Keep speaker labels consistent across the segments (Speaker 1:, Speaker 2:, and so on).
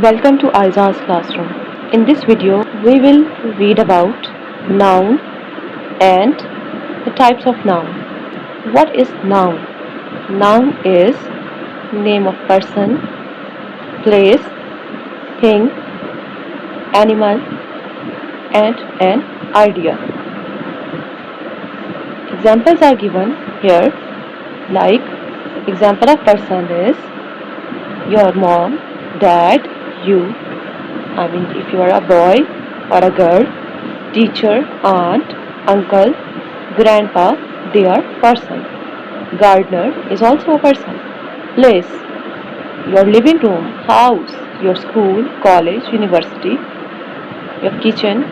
Speaker 1: Welcome to Aiza's classroom. In this video, we will read about noun and the types of noun. What is noun? Noun is name of person, place, thing, animal, and an idea. Examples are given here, like example of person is your mom, dad, you. I mean, if you are a boy or a girl, teacher, aunt, uncle, grandpa, they are person. Gardener is also a person. Place, your living room, house, your school, college, university, your kitchen,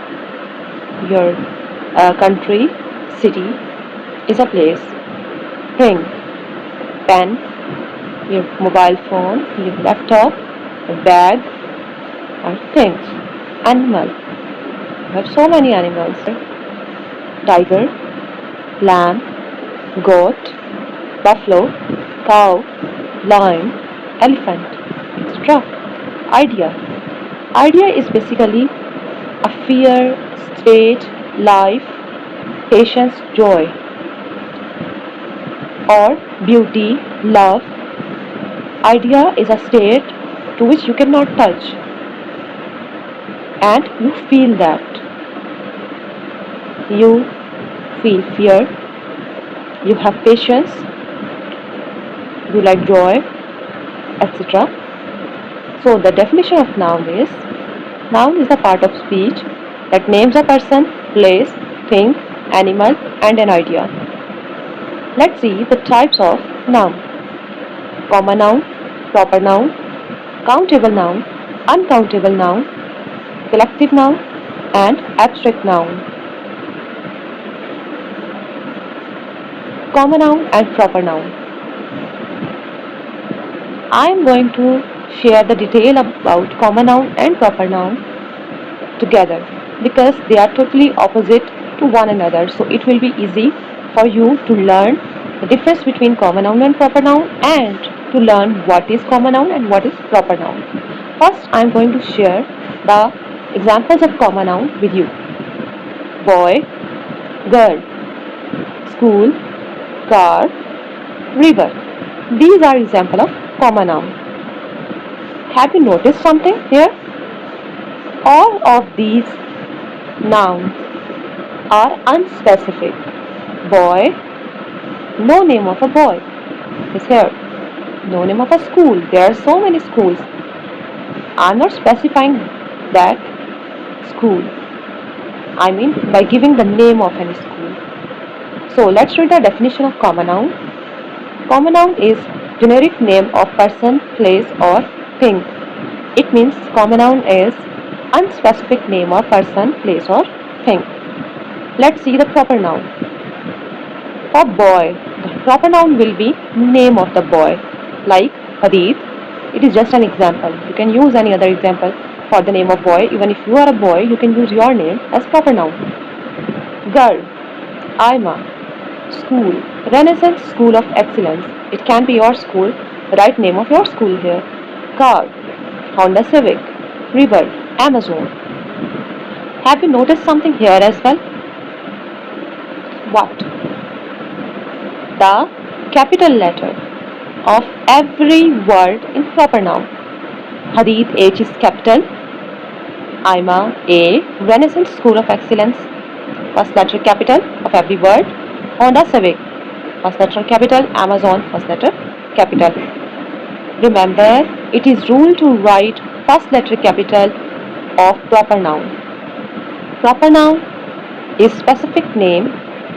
Speaker 1: your country, city is a place. Thing, pen, your mobile phone, your laptop, your bag are things. Animal, you have so many animals. Tiger, lamb, goat, buffalo, cow, lion, elephant, etc. Idea. Idea is basically a fear, state, life, patience, joy, or beauty, love. Idea is a state to which you cannot touch and you feel that. You feel fear, you have patience, you like joy, etc. So the definition of noun is the part of speech that names a person, place, thing, animal, and an idea. Let's see the types of noun. Common noun, proper noun, countable noun, uncountable noun, collective noun, and abstract noun. Common noun and proper noun. I am going to share the detail about common noun and proper noun together because they are totally opposite to one another. So it will be easy for you to learn the difference between common noun and proper noun and to learn what is common noun and what is proper noun. First, I am going to share the examples of common noun with you. Boy, girl, school, car, river. These are examples of common noun. Have you noticed something here? All of these nouns are unspecific. Boy, no name of a boy is here. No name of a school. There are so many schools. I'm not specifying that school. I mean by giving the name of any school. So let's read the definition of common noun. Common noun is generic name of person, place or thing. It means common noun is unspecific name of person, place or thing. Let's see the proper noun. For boy, the proper noun will be name of the boy. Like Hadith, it is just an example. You can use any other example for the name of boy. Even if you are a boy, you can use your name as proper noun. Girl, Aiza, school, Renaissance School of Excellence. It can be your school, right name of your school here. Car, Honda Civic. River, Amazon. Have you noticed something here as well? What? The capital letter of every word in proper noun. Hadith, H is capital. Aiza, A, Renaissance School of Excellence. First letter capital of every word. Honda Civic, first letter capital. Amazon, first letter capital. Remember, it is rule to write first letter capital of proper noun. Proper noun is specific name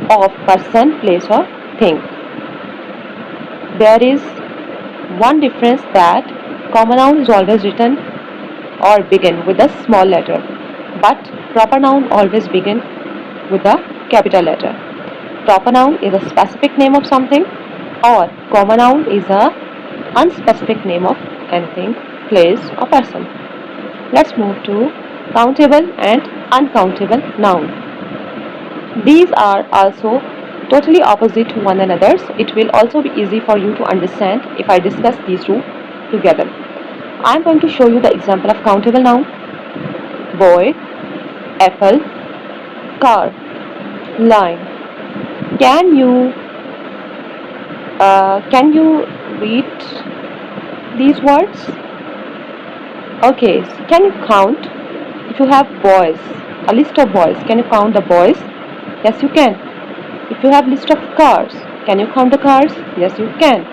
Speaker 1: of person, place or thing. There is one difference that common noun is always written or begin with a small letter, but proper noun always begin with a capital letter. Proper noun is a specific name of something, or common noun is a unspecific name of anything, place or person. Let's move to countable and uncountable noun. These are also totally opposite to one another, so it will also be easy for you to understand if I discuss these two together. I'm going to show you the example of countable noun. Boy, apple, car, line. Can you read these words? Okay, so can you count? If you have boys, a list of boys, can you count the boys? Yes, you can. If you have list of cars, can you count the cars? Yes, you can.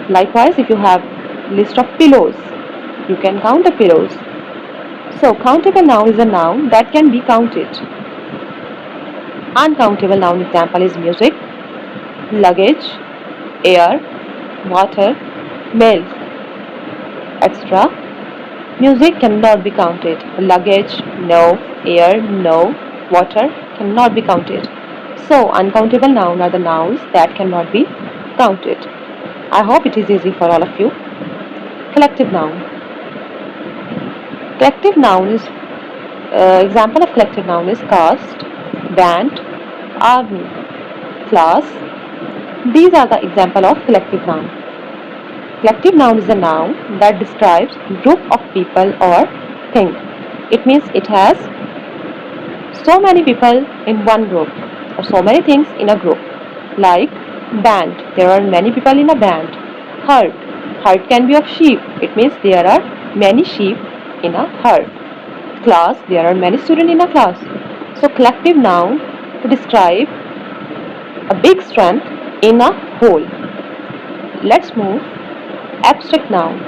Speaker 1: Likewise, if you have list of pillows, you can count the pillows. So, countable noun is a noun that can be counted. Uncountable noun example is music, luggage, air, water, milk, etc. Music cannot be counted. Luggage, no. Air, no. Water cannot be counted. So, uncountable nouns are the nouns that cannot be counted. I hope it is easy for all of you. Collective noun. Collective noun is example of collective noun is caste, band, army, class. These are the example of collective noun. Collective noun is a noun that describes group of people or thing. It means it has so many people in one group or so many things in a group. Like band, there are many people in a band. Herd, herd can be of sheep. It means there are many sheep in a herd. Class, there are many students in a class. So collective noun to describe a big strength in a whole. Let's move abstract noun.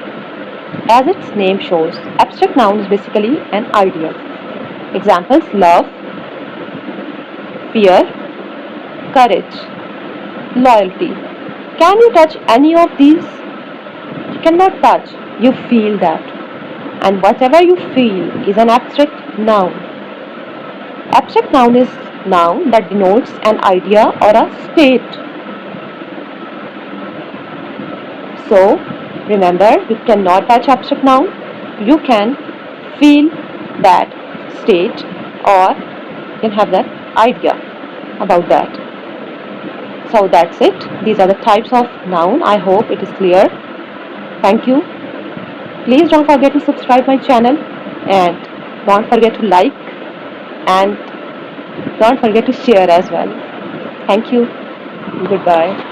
Speaker 1: As its name shows, abstract noun is basically an idea. Examples: love, fear, courage, loyalty. Can you touch any of these? You cannot touch, you feel that. And whatever you feel is an abstract noun. Abstract noun is noun that denotes an idea or a state. So, remember, you cannot touch abstract noun. You can feel that state or you can have that idea about that. So that's it. These are the types of noun. I hope it is clear. Thank you. Please don't forget to subscribe my channel and don't forget to like and don't forget to share as well. Thank you. Goodbye.